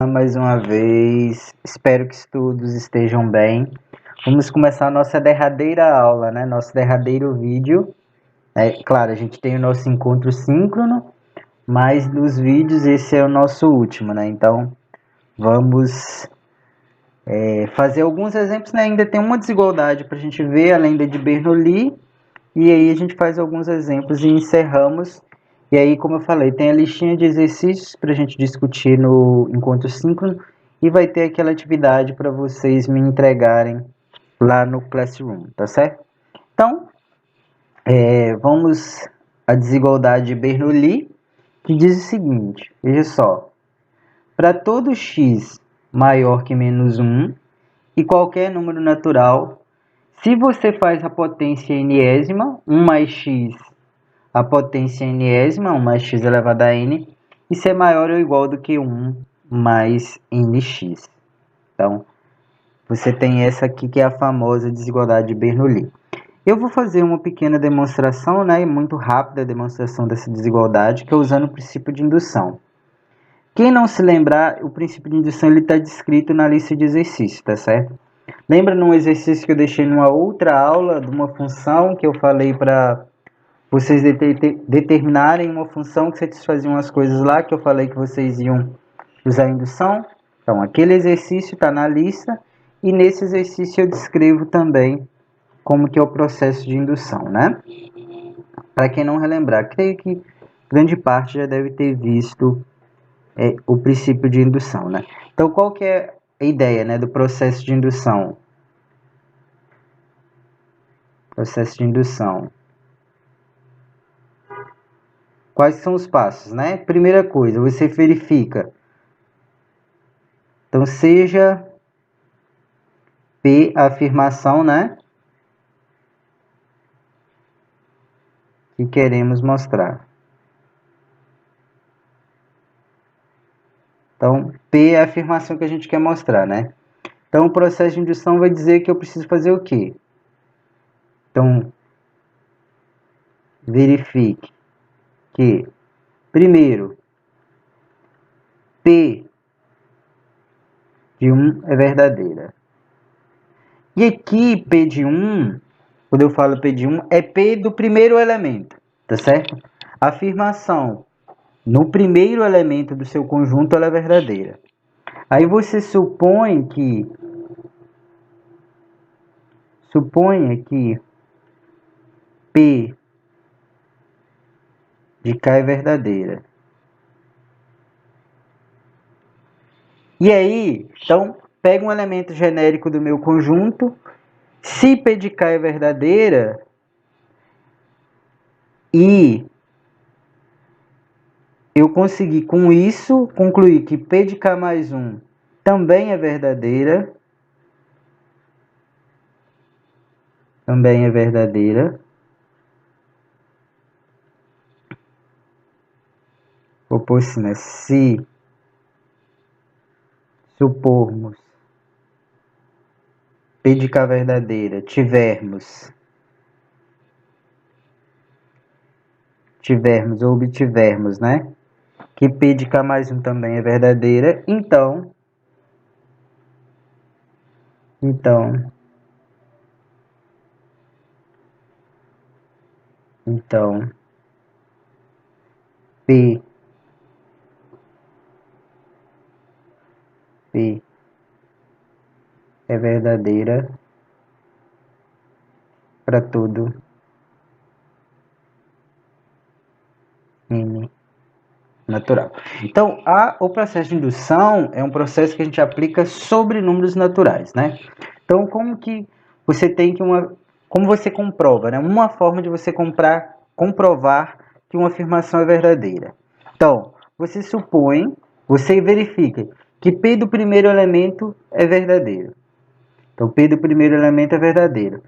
mais uma vez. Espero que todos estejam bem. Vamos começar a nossa derradeira aula, né? Nosso derradeiro vídeo. Claro, a gente tem o nosso encontro síncrono, mas dos vídeos esse é o nosso último, né? Então, vamos fazer alguns exemplos, né? Ainda tem uma desigualdade para a gente ver, além da de Bernoulli. E aí a gente faz alguns exemplos e encerramos. E aí, como eu falei, tem a listinha de exercícios para a gente discutir no encontro síncrono e vai ter aquela atividade para vocês me entregarem lá no Classroom, tá certo? Então, vamos à desigualdade de Bernoulli, que diz o seguinte, veja só, para todo x maior que menos 1 e qualquer número natural, se você faz a potência enésima, 1 mais x a potência enésima, 1 mais x elevado a n, isso é maior ou igual do que 1 mais nx. Então, você tem essa aqui que é a famosa desigualdade de Bernoulli. Eu vou fazer uma pequena demonstração, né, muito rápida demonstração dessa desigualdade, que é usando o princípio de indução. Quem não se lembrar, o princípio de indução está descrito na lista de exercícios, tá certo? Lembra num exercício que eu deixei numa outra aula de uma função que eu falei para vocês determinarem uma função que satisfaziam as coisas lá, que eu falei que vocês iam usar a indução? Então, aquele exercício está na lista, e nesse exercício eu descrevo também como que é o processo de indução, né? Para quem não relembrar, creio que grande parte já deve ter visto o princípio de indução, né? Então, qual que é a ideia, né, do processo de indução? Processo de indução. Quais são os passos, né? Primeira coisa, você verifica. Então, seja P a afirmação, né? Que queremos mostrar. Então, P é a afirmação que a gente quer mostrar, né? Então, o processo de indução vai dizer que eu preciso fazer o quê? Então, verifique que, primeiro, P de 1 é verdadeira. E aqui, P de 1, quando eu falo P de 1, é P do primeiro elemento, tá certo? A afirmação no primeiro elemento do seu conjunto ela é verdadeira. Aí você suponha que P de K é verdadeira. E aí, então, pega um elemento genérico do meu conjunto. Se P de K é verdadeira e eu consegui com isso concluir que P de K mais 1 também é verdadeira. Também é verdadeira. Vou pôr assim, né? Se supormos P de K verdadeira, tivermos ou obtivermos, né? Que P de K mais 1 também é verdadeira, então P é verdadeira para todo N natural. Então, o processo de indução é um processo que a gente aplica sobre números naturais, né? Então, como que você tem que como você comprova, né? Uma forma de você comprovar que uma afirmação é verdadeira. Então, você verifica que P do primeiro elemento é verdadeiro. Então, P do primeiro elemento é verdadeiro.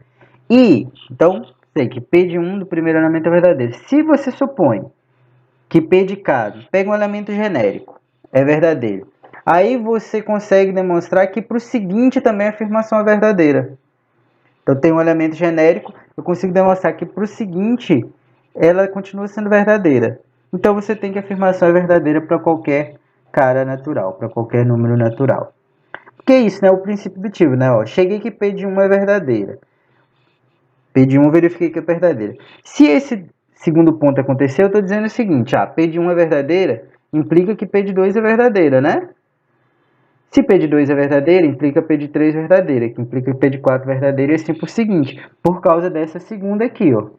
Então, sei que P de 1 do primeiro elemento é verdadeiro. Se você supõe que P de K, pega um elemento genérico, é verdadeiro. Aí você consegue demonstrar que para o seguinte também a afirmação é verdadeira. Então, tem um elemento genérico, eu consigo demonstrar que para o seguinte ela continua sendo verdadeira. Então, você tem que a afirmação é verdadeira para qualquer cara natural, para qualquer número natural. Porque é isso, né? O princípio indutivo, né? Ó, cheguei que P de 1 é verdadeira. P de 1 eu verifiquei que é verdadeira. Se esse segundo ponto acontecer, eu estou dizendo o seguinte, P de 1 é verdadeira, implica que P de 2 é verdadeira, né? Se P de 2 é verdadeira, implica P de 3 verdadeira, que implica P de 4 verdadeira, e assim por seguinte, por causa dessa segunda aqui, ó.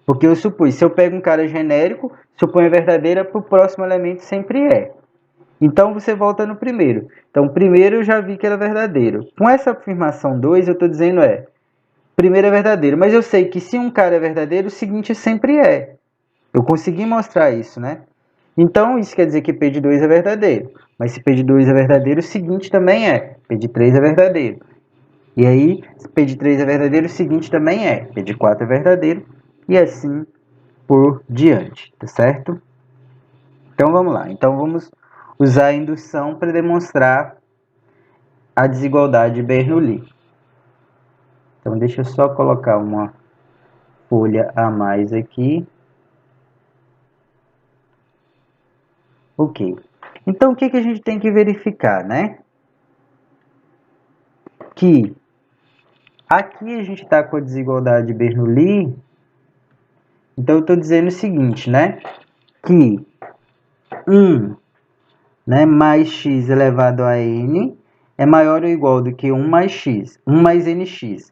Porque eu supus, se eu pego um cara genérico, suponho verdadeira, para o próximo elemento sempre é. Então, você volta no primeiro. Então, primeiro eu já vi que era verdadeiro. Com essa afirmação 2, eu estou dizendo primeiro é verdadeiro. Mas eu sei que se um cara é verdadeiro, o seguinte sempre é. Eu consegui mostrar isso, né? Então, isso quer dizer que P de 2 é verdadeiro. Mas se P de 2 é verdadeiro, o seguinte também é. P de 3 é verdadeiro. E aí, se P de 3 é verdadeiro, o seguinte também é. P de 4 é verdadeiro. E assim por diante, tá certo? Então, vamos lá. Então, vamos usar a indução para demonstrar a desigualdade de Bernoulli. Então, deixa eu só colocar uma folha a mais aqui. Ok. Então, o que a gente tem que verificar, né? Que aqui a gente está com a desigualdade de Bernoulli. Então, eu estou dizendo o seguinte, né? Que 1, né, mais x elevado a n é maior ou igual do que 1 mais x, 1 mais nx.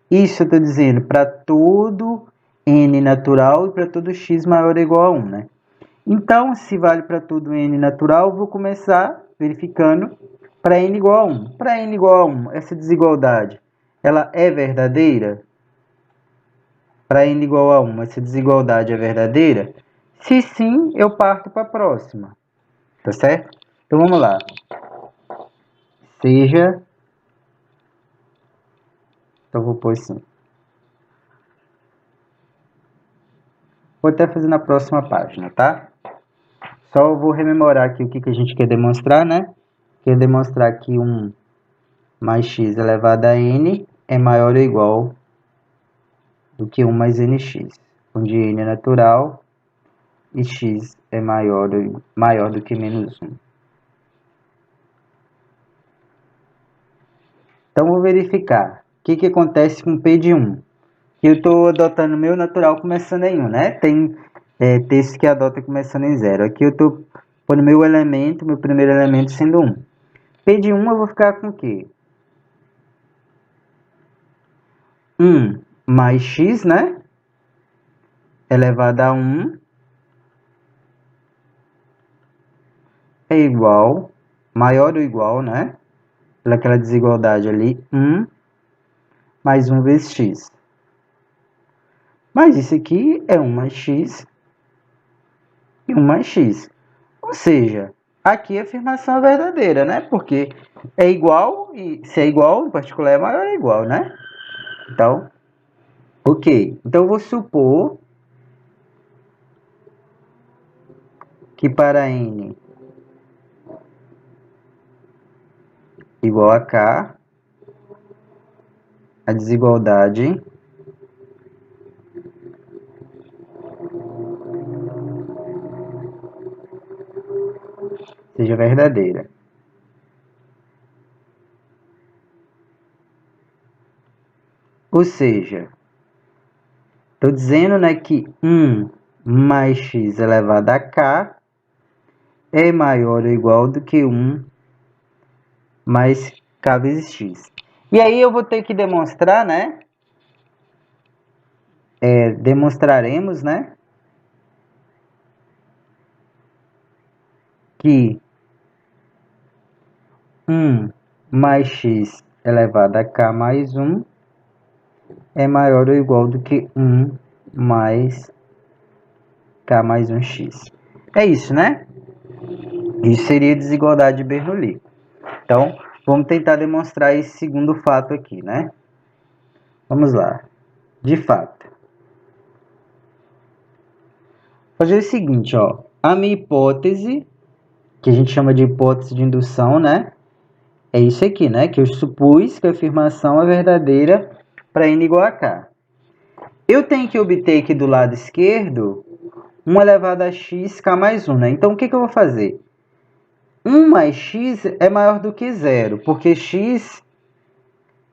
Isso eu estou dizendo para todo n natural e para todo x maior ou igual a 1, né? Então, se vale para todo n natural, eu vou começar verificando para n igual a 1. Para n igual a 1, essa desigualdade, ela é verdadeira? Para n igual a 1, essa desigualdade é verdadeira? Se sim, eu parto para a próxima. Tá certo? Então, vamos lá. Seja... Então, vou pôr assim. Vou até fazer na próxima página, tá? Só vou rememorar aqui o que a gente quer demonstrar, né? Quer demonstrar que 1 mais x elevado a n é maior ou igual do que 1 mais nx, onde n é natural e x é maior do que menos 1. Então, vou verificar o que acontece com P de 1. Eu estou adotando meu natural começando em 1, né? Tem texto que adota começando em 0. Aqui eu estou pondo meu elemento, meu primeiro elemento sendo 1. P de 1 eu vou ficar com o quê? 1 mais x, né? Elevado a 1 é igual, maior ou igual, né? Pelaquela desigualdade ali, 1 mais 1 vezes x. Mas isso aqui é 1 mais x e 1 mais x. Ou seja, aqui a afirmação é verdadeira, né? Porque é igual, e se é igual, em particular é maior ou é igual, né? Então, ok. Então, eu vou supor que para n igual a k, a desigualdade seja verdadeira. Ou seja, estou dizendo, né, que 1 mais x elevado a k é maior ou igual do que 1 mais k vezes x. E aí eu vou ter que demonstrar, né? Demonstraremos, né? Que 1 mais x elevado a k mais 1 é maior ou igual do que 1 mais k mais 1x. É isso, né? Isso seria desigualdade de Bernoulli. Então, vamos tentar demonstrar esse segundo fato aqui, né? Vamos lá. De fato. Fazer o seguinte, ó. A minha hipótese, que a gente chama de hipótese de indução, né? É isso aqui, né? Que eu supus que a afirmação é verdadeira para n igual a k. Eu tenho que obter aqui do lado esquerdo 1 elevado a x, k mais 1, né? Então, o que eu vou fazer? 1 mais x é maior do que 0, porque x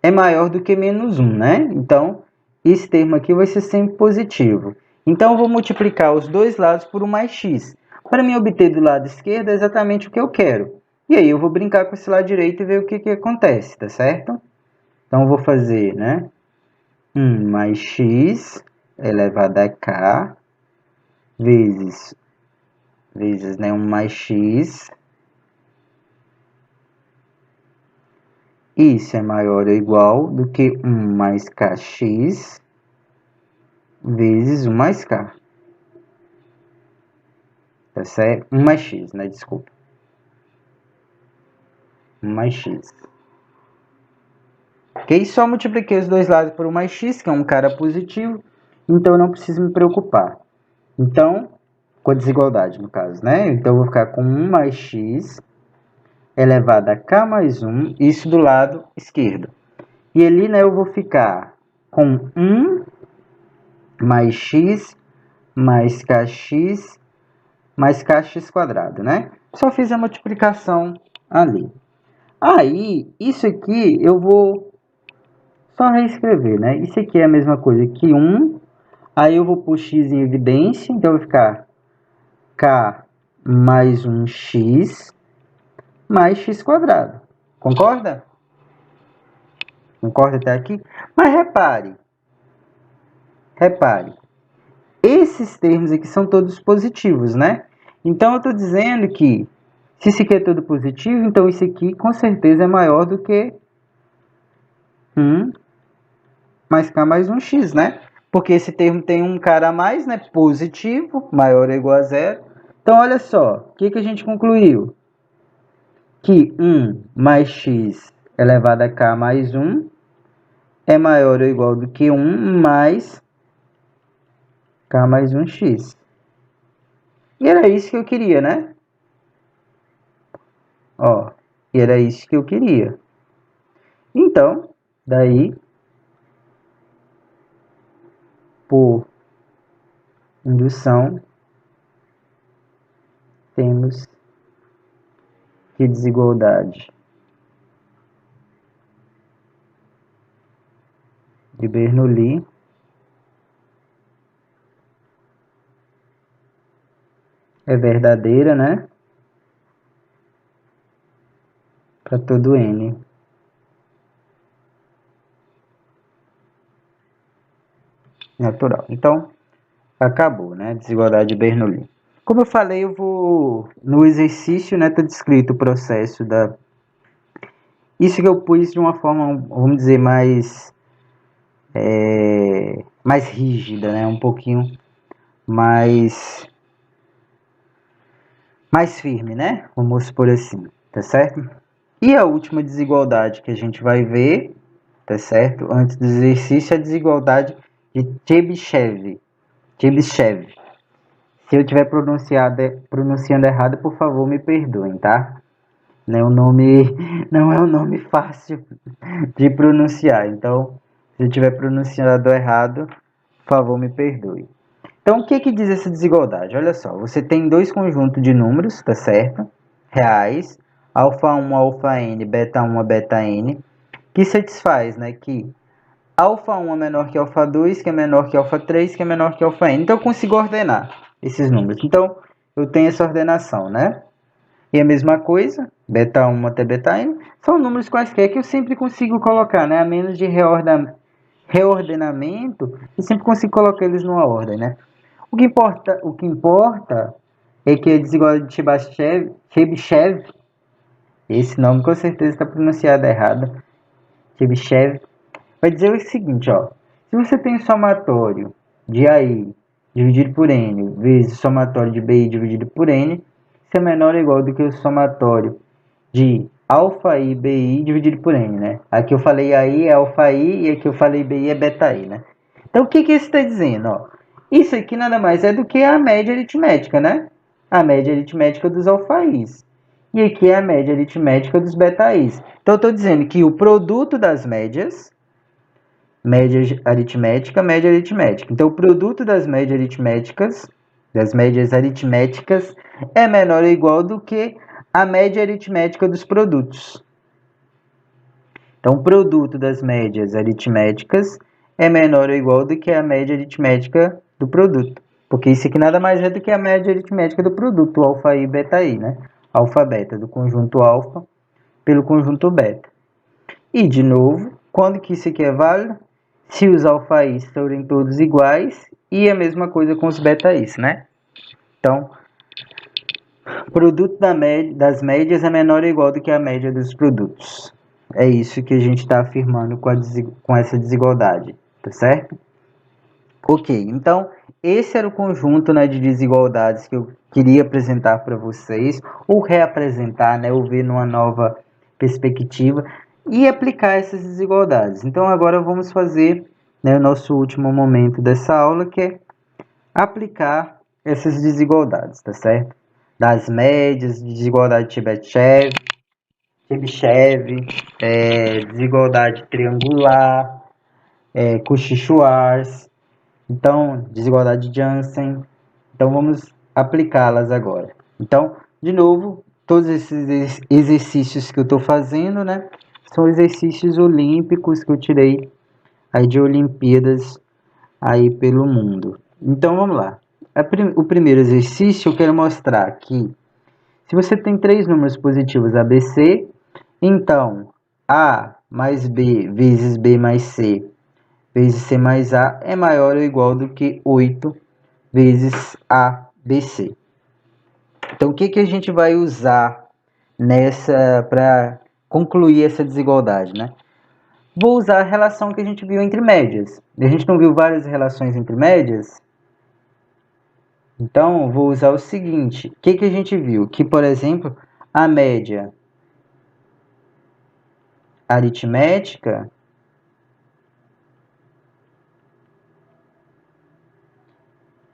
é maior do que menos 1, né? Então, esse termo aqui vai ser sempre positivo. Então, eu vou multiplicar os dois lados por 1 mais x. Para me obter do lado esquerdo é exatamente o que eu quero. E aí, eu vou brincar com esse lado direito e ver o que acontece, tá certo? Então, eu vou fazer, né? 1 mais x elevado a k vezes, né? 1 mais x. Isso é maior ou igual do que 1 mais kx vezes 1 mais k. Tá certo? 1 mais x, né? Desculpa. 1 mais x. Ok? Só multipliquei os dois lados por 1 mais x, que é um cara positivo. Então, eu não preciso me preocupar. Então, com a desigualdade, no caso, né? Então, eu vou ficar com 1 mais x elevado a k mais 1. Isso do lado esquerdo. E ali, né, eu vou ficar com 1 mais x mais kx mais kx quadrado, né? Só fiz a multiplicação ali. Aí, isso aqui eu vou só reescrever, né? Isso aqui é a mesma coisa que 1. Aí eu vou pôr x em evidência. Então, vai ficar k mais 1x mais x quadrado. Concorda? Concorda até aqui? Mas repare. Esses termos aqui são todos positivos, né? Então, eu estou dizendo que se isso aqui é todo positivo, então isso aqui com certeza é maior do que 1 mais k mais 1x, né? Porque esse termo tem um cara a mais, né? Positivo, maior ou igual a 0. Então, olha só, o que a gente concluiu? Que 1 mais x elevado a k mais 1 é maior ou igual do que 1 mais k mais 1x. E era isso que eu queria, né? Ó, e era isso que eu queria. Então, daí, por indução, temos que desigualdade de Bernoulli é verdadeira, né? Para todo n. Natural. Então, acabou, né? Desigualdade de Bernoulli. Como eu falei, eu vou... No exercício, né? Está descrito o processo da... Isso que eu pus de uma forma, vamos dizer, mais rígida, né? Um pouquinho mais firme, né? Vamos supor assim, tá certo? E a última desigualdade que a gente vai ver, tá certo? Antes do exercício, é a desigualdade de Chebyshev. Se eu estiver pronunciando errado, por favor, me perdoem, tá? Não é um nome fácil de pronunciar. Então, se eu estiver pronunciando errado, por favor, me perdoe. Então, o que diz essa desigualdade? Olha só, você tem dois conjuntos de números, tá certo? Reais, alfa 1 a alfa n, beta 1 a beta n, que satisfaz, né, que alfa 1 é menor que alfa 2, que é menor que alfa 3, que é menor que alfa n. Então, eu consigo ordenar esses números. Então, eu tenho essa ordenação, né? E a mesma coisa, beta 1 até beta n, são números quaisquer que eu sempre consigo colocar, né? A menos de reordenamento, eu sempre consigo colocar eles numa ordem, né? O que importa é que a desigualdade de Chebyshev, esse nome com certeza está pronunciado errado, Chebyshev, vai dizer o seguinte, ó, se você tem o somatório de AI dividido por N vezes o somatório de BI dividido por N, isso é menor ou igual do que o somatório de alfa I BI dividido por N, né? Aqui eu falei AI é alfa I e aqui eu falei BI é beta I, né? Então, o que isso está dizendo, ó? Isso aqui nada mais é do que a média aritmética, né? A média aritmética dos alfa-is. E aqui é a média aritmética dos beta-is. Então, eu estou dizendo que o produto das médias, média aritmética. Então, o produto das médias aritméticas é menor ou igual do que a média aritmética dos produtos. Então, o produto das médias aritméticas é menor ou igual do que a média aritmética do produto. Porque isso aqui nada mais é do que a média aritmética do produto, alfa i, beta i, né? Alfa, beta, do conjunto alfa pelo conjunto beta. E, de novo, quando que isso aqui é válido? Se os alfa i's forem todos iguais e a mesma coisa com os beta i's, né? Então, o produto das médias é menor ou igual do que a média dos produtos. É isso que a gente está afirmando com essa desigualdade, tá certo? Ok, então esse era o conjunto, né, de desigualdades que eu queria apresentar para vocês, ou reapresentar, né, ou ver numa nova perspectiva e aplicar essas desigualdades. Então agora vamos fazer, né, o nosso último momento dessa aula, que é aplicar essas desigualdades, tá certo? Das médias, desigualdade de Chebyshev, desigualdade triangular, Cauchy-Schwarz, então, desigualdade de Jansen. Então, vamos aplicá-las agora. Então, de novo, todos esses exercícios que eu estou fazendo, né, são exercícios olímpicos que eu tirei aí de Olimpíadas aí pelo mundo. Então, vamos lá. O primeiro exercício eu quero mostrar que se você tem três números positivos ABC, então A mais B vezes B mais C vezes C mais A é maior ou igual do que 8 vezes ABC. Então, o que a gente vai usar nessa para concluir essa desigualdade, né? Vou usar a relação que a gente viu entre médias. A gente não viu várias relações entre médias? Então, vou usar o seguinte. O que a gente viu? Que, por exemplo, a média aritmética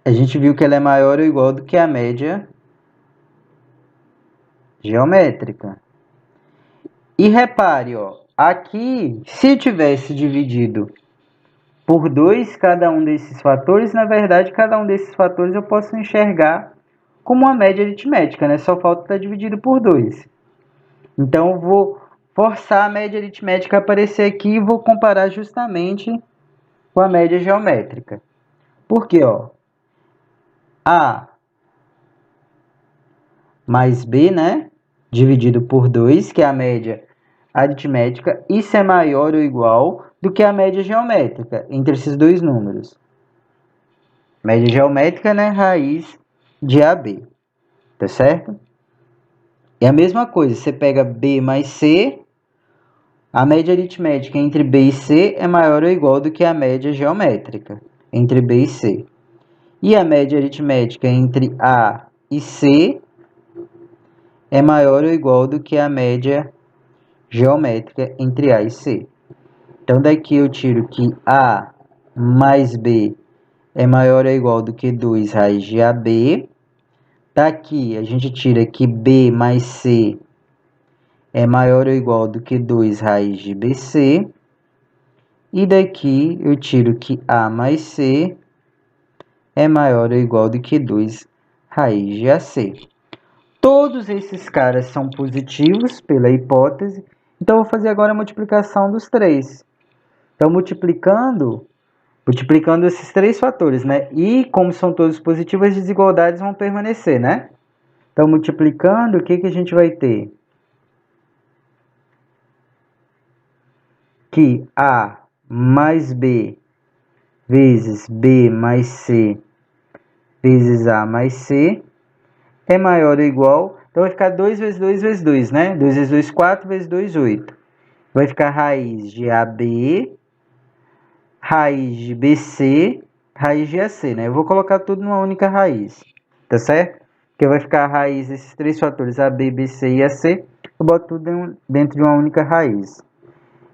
a gente viu que ela é maior ou igual do que a média geométrica. E repare, ó, aqui, se tivesse dividido por 2 cada um desses fatores, na verdade, cada um desses fatores eu posso enxergar como uma média aritmética, né? Só falta estar dividido por 2. Então, eu vou forçar a média aritmética a aparecer aqui e vou comparar justamente com a média geométrica. Por quê, ó? A mais B, né? Dividido por 2, que é a média aritmética, isso é maior ou igual do que a média geométrica entre esses dois números. Média geométrica, né? Raiz de AB, tá certo? E a mesma coisa, você pega B mais C, a média aritmética entre B e C é maior ou igual do que a média geométrica entre B e C. E a média aritmética entre A e C é maior ou igual do que a média geométrica entre A e C. Então, daqui eu tiro que A mais B é maior ou igual do que 2 raiz de AB. Daqui a gente tira que B mais C é maior ou igual do que 2 raiz de BC. E daqui eu tiro que A mais C é maior ou igual do que 2 raiz de AC. Todos esses caras são positivos pela hipótese. Então, eu vou fazer agora a multiplicação dos três. Então, multiplicando esses três fatores, né? E como são todos positivos, as desigualdades vão permanecer, né? Então, multiplicando, o que a gente vai ter? Que A mais B vezes B mais C vezes A mais C é maior ou igual... Então, vai ficar 2 vezes 2 vezes 2, né? 2 vezes 2, 4, vezes 2, 8. Vai ficar raiz de AB, raiz de BC, raiz de AC, né? Eu vou colocar tudo numa única raiz, tá certo? Porque vai ficar a raiz desses três fatores, AB, BC e AC, eu boto tudo dentro de uma única raiz.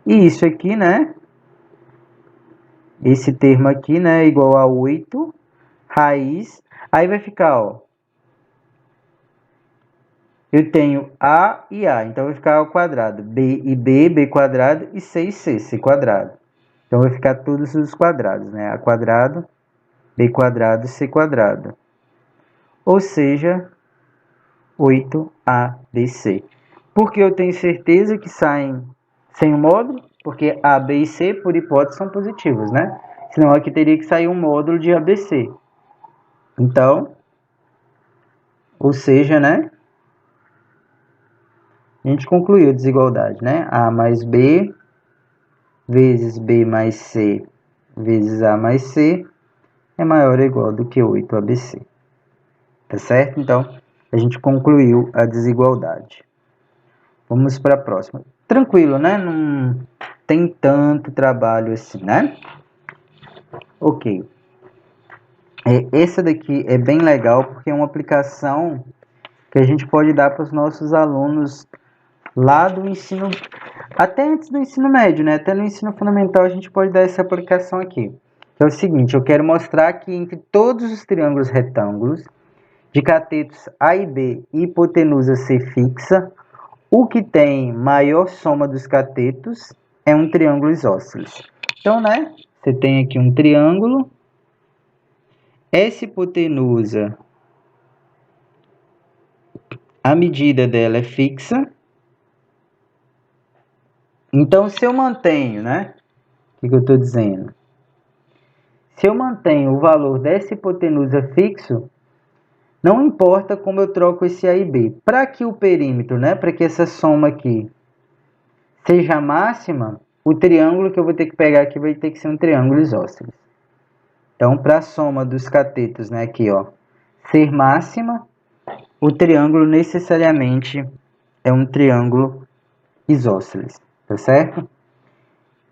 E isso aqui, né? Esse termo aqui, né, é igual a 8 raiz. Aí vai ficar, ó. Eu tenho A e A, então vai ficar ao quadrado. B e B, B quadrado, e C e C, C quadrado. Então vai ficar todos os quadrados, né? A quadrado, B quadrado, C quadrado. Ou seja, 8ABC. Por que eu tenho certeza que saem sem o módulo? Porque A, B e C, por hipótese, são positivos, né? Senão aqui teria que sair um módulo de ABC. Então, ou seja, né? A gente concluiu a desigualdade, né? A mais B vezes B mais C vezes A mais C é maior ou igual do que 8ABC. Tá certo? Então, a gente concluiu a desigualdade. Vamos para a próxima. Tranquilo, né? Não tem tanto trabalho assim, né? Ok. Essa daqui é bem legal porque é uma aplicação que a gente pode dar para os nossos alunos lá do ensino, até antes do ensino médio, né? Até no ensino fundamental a gente pode dar essa aplicação aqui. Que é o seguinte, eu quero mostrar que entre todos os triângulos retângulos de catetos A e B e hipotenusa C fixa, o que tem maior soma dos catetos é um triângulo isósceles. Então, né? Você tem aqui um triângulo, essa hipotenusa, a medida dela é fixa. Então, se eu mantenho, né? O que eu estou dizendo? Se eu mantenho o valor dessa hipotenusa fixo, não importa como eu troco esse A e B. Para que o perímetro, né? Para que essa soma aqui seja máxima, o triângulo que eu vou ter que pegar aqui vai ter que ser um triângulo isósceles. Então, para a soma dos catetos, né? Aqui, ó, ser máxima, o triângulo necessariamente é um triângulo isósceles, tá certo?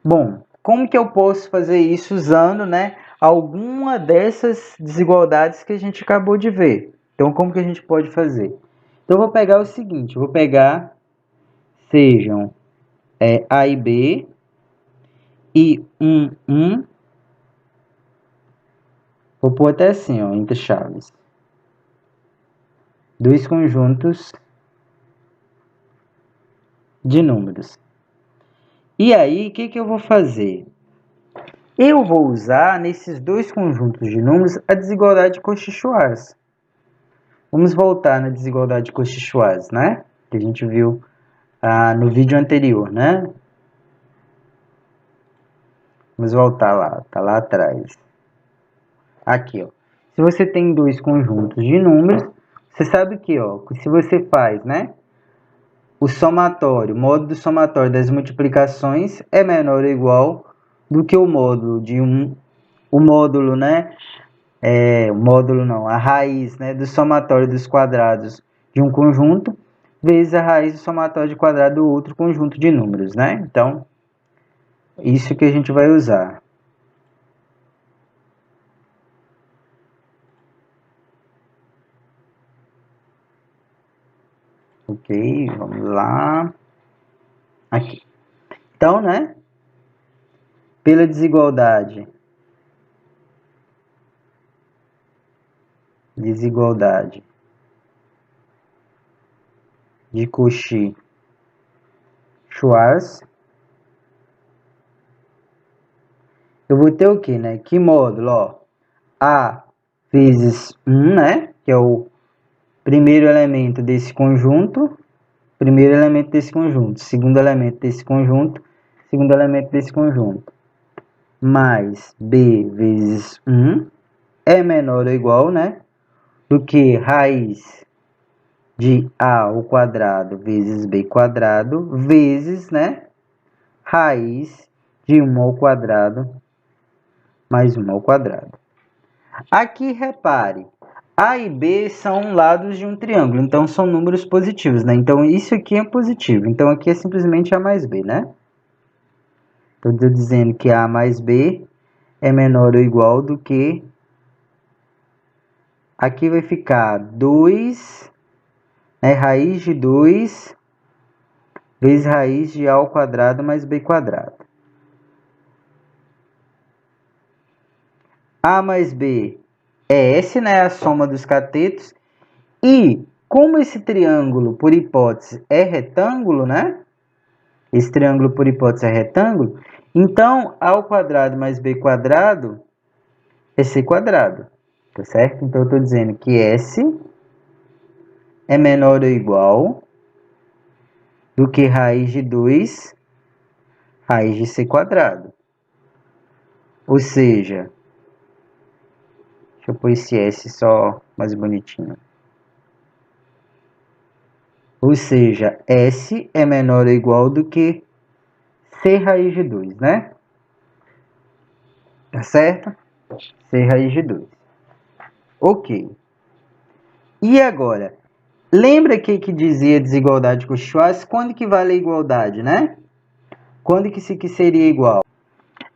Bom, como que eu posso fazer isso usando, né, alguma dessas desigualdades que a gente acabou de ver? Então, como que a gente pode fazer? Então, eu vou pegar o seguinte, eu vou pegar, sejam A e B, e 1, vou pôr até assim, ó, entre chaves, dois conjuntos de números. E aí, o que eu vou fazer? Eu vou usar, nesses dois conjuntos de números, a desigualdade de Cauchy-Schwarz. Vamos voltar na desigualdade de Cauchy-Schwarz, né? Que a gente viu no vídeo anterior, né? Vamos voltar lá, tá lá atrás. Aqui, ó. Se você tem dois conjuntos de números, você sabe que, ó, se você faz, né? O somatório, o módulo somatório das multiplicações é menor ou igual do que o módulo de o módulo, né? O módulo não, a raiz, né, do somatório dos quadrados de um conjunto vezes a raiz do somatório de quadrado do outro conjunto de números, né? Então, isso que a gente vai usar. Ok, vamos lá. Aqui. Então, né? Pela desigualdade de Cauchy-Schwarz, eu vou ter o quê, né? Que módulo, ó? A vezes 1, né? Que é o primeiro elemento desse conjunto. Primeiro elemento desse conjunto. Segundo elemento desse conjunto. Segundo elemento desse conjunto. Mais B vezes 1 é menor ou igual, né? Do que raiz de A ao quadrado vezes B quadrado vezes, né? Raiz de 1 ao quadrado mais 1 ao quadrado. Aqui, repare, A e B são lados de um triângulo, então são números positivos, né? Então, isso aqui é positivo. Então, aqui é simplesmente A mais B, né? Então, estou dizendo que A mais B é menor ou igual do que... Aqui vai ficar 2, né? Raiz de 2 vezes raiz de A ao quadrado mais B quadrado. A mais B é S, né? A soma dos catetos. E, como esse triângulo, por hipótese, é retângulo, né? Esse triângulo, por hipótese, é retângulo. Então, A ao quadrado mais B quadrado é C quadrado. Tá certo? Então, eu estou dizendo que S é menor ou igual do que raiz de 2 raiz de c quadrado. Ou seja, deixa eu pôr esse S só mais bonitinho. Ou seja, S é menor ou igual do que c raiz de 2, né? Tá certo? C raiz de 2. Ok. E agora? Lembra que dizia desigualdade Cauchy-Schwarz? Quando que vale a igualdade, né? Quando que isso aqui seria igual?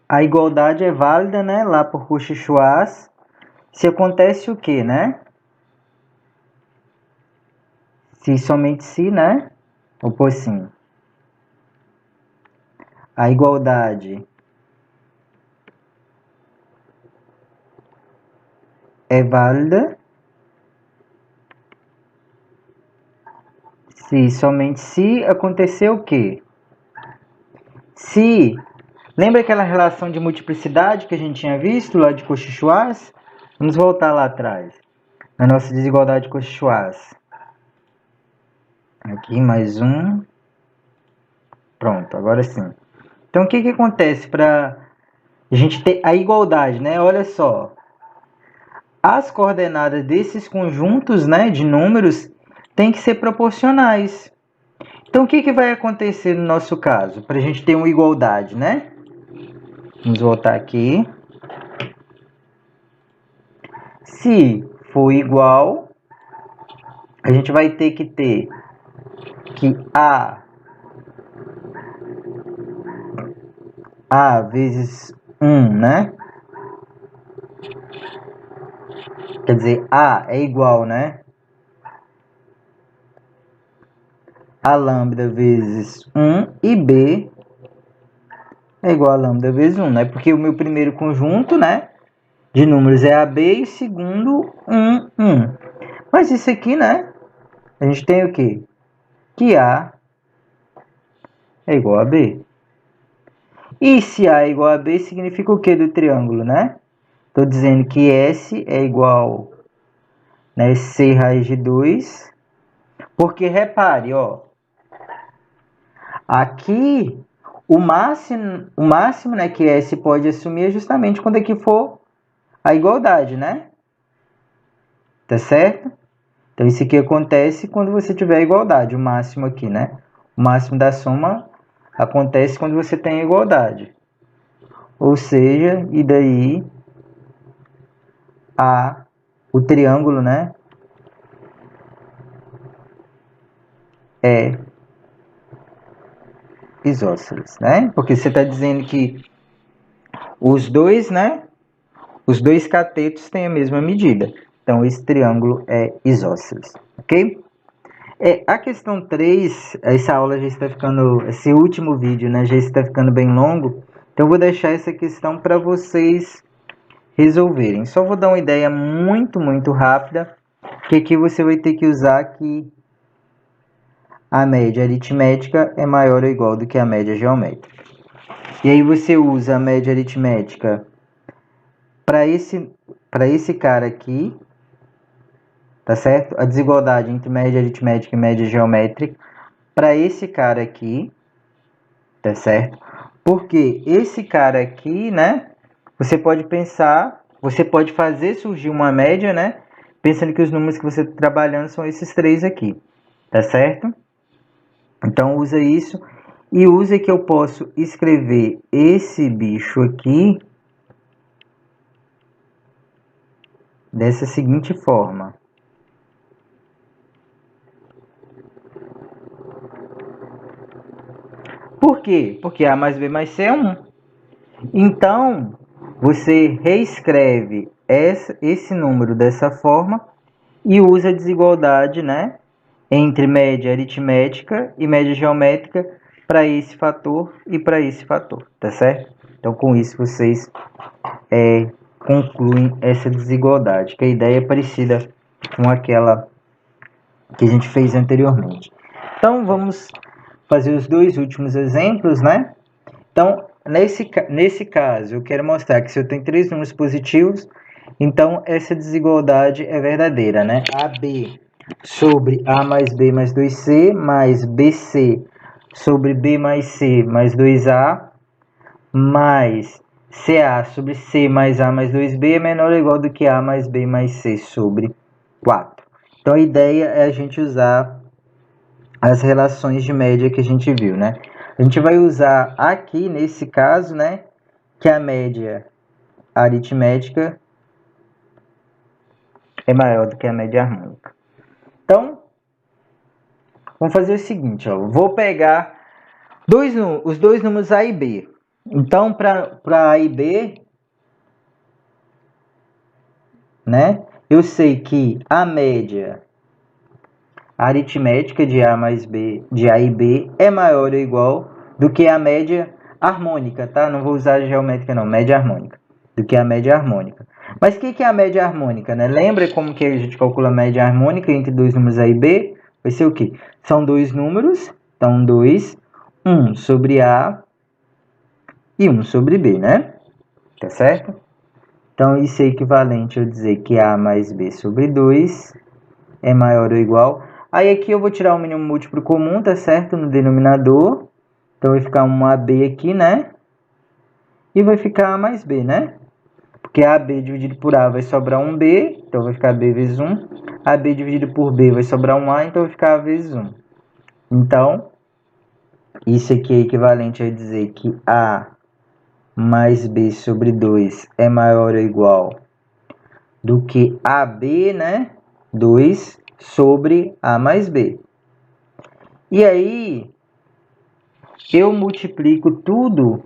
A igualdade é válida, né? Lá por Cauchy-Schwarz. Se acontece o quê, né? Se somente se, né? Ou por sim. A igualdade é válida se somente se acontecer o quê? Se, lembra aquela relação de multiplicidade que a gente tinha visto lá de Cauchy-Schwarz? Vamos voltar lá atrás, na nossa desigualdade de Cauchy-Schwarz. Aqui, mais um. Pronto, agora sim. Então, o que acontece para a gente ter a igualdade, né? Olha só. As coordenadas desses conjuntos, né, de números têm que ser proporcionais. Então, o que vai acontecer no nosso caso? Para a gente ter uma igualdade, né? Vamos voltar aqui. Se for igual, a gente vai ter que A vezes 1, né? Quer dizer, A é igual, né? A lambda vezes 1 e B é igual a lambda vezes 1, né? Porque o meu primeiro conjunto, né, de números é AB e o segundo 1, 1. Mas isso aqui, né, a gente tem o quê? Que A é igual a B. E se A é igual a B, significa o que do triângulo, né? Estou dizendo que S é igual, né, C raiz de 2. Porque, repare, ó, aqui o máximo, né, que S pode assumir é justamente quando aqui for a igualdade, né? Tá certo? Então, isso aqui acontece quando você tiver a igualdade, o máximo aqui, né? O máximo da soma acontece quando você tem a igualdade. Ou seja, e daí o triângulo, né, é isósceles, né? Porque você está dizendo que os dois, né, os dois catetos têm a mesma medida. Então, esse triângulo é isósceles, ok? A questão 3, essa aula já está ficando, esse último vídeo, né, já está ficando bem longo. Então, eu vou deixar essa questão para vocês resolverem. Só vou dar uma ideia muito rápida, que aqui você vai ter que usar que a média aritmética é maior ou igual do que a média geométrica. E aí você usa a média aritmética para esse cara aqui, tá certo? A desigualdade entre média aritmética e média geométrica para esse cara aqui, tá certo? Porque esse cara aqui, né, você pode pensar, você pode fazer surgir uma média, né, pensando que os números que você está trabalhando são esses três aqui, tá certo? Então, usa isso e usa que eu posso escrever esse bicho aqui dessa seguinte forma. Por quê? Porque A mais B mais C é 1. Então, você reescreve esse número dessa forma e usa a desigualdade, né, entre média aritmética e média geométrica para esse fator e para esse fator, tá certo? Então, com isso, vocês concluem essa desigualdade, que a ideia é parecida com aquela que a gente fez anteriormente. Então, vamos fazer os dois últimos exemplos, né? Então, nesse caso, eu quero mostrar que se eu tenho três números positivos, então essa desigualdade é verdadeira, né? AB sobre A mais B mais 2C, mais BC sobre B mais C mais 2A, mais CA sobre C mais A mais 2B é menor ou igual do que A mais B mais C sobre 4. Então, a ideia é a gente usar as relações de média que a gente viu, né? A gente vai usar aqui, nesse caso, né, que a média aritmética é maior do que a média harmônica. Então, vamos fazer o seguinte, ó. Vou pegar os dois números A e B. Então, para A e B, né, eu sei que a média aritmética de A mais B, de A e B, é maior ou igual do que a média harmônica, tá? Não vou usar a geométrica não, média harmônica. Do que a média harmônica. Mas o que é a média harmônica, né? Lembra como que a gente calcula a média harmônica entre dois números A e B? Vai ser o quê? São dois números, então 2, 1 sobre A e 1 sobre B, né? Tá certo? Então, isso é equivalente a eu dizer que A mais B sobre 2 é maior ou igual. Aí aqui eu vou tirar o mínimo múltiplo comum, tá certo? No denominador. Então, vai ficar um AB aqui, né? E vai ficar A mais B, né? Porque AB dividido por A vai sobrar um B, então vai ficar B vezes 1. AB dividido por B vai sobrar um A, então vai ficar A vezes 1. Então, isso aqui é equivalente a dizer que A mais B sobre 2 é maior ou igual do que AB, né? 2 sobre A mais B. E aí, eu multiplico tudo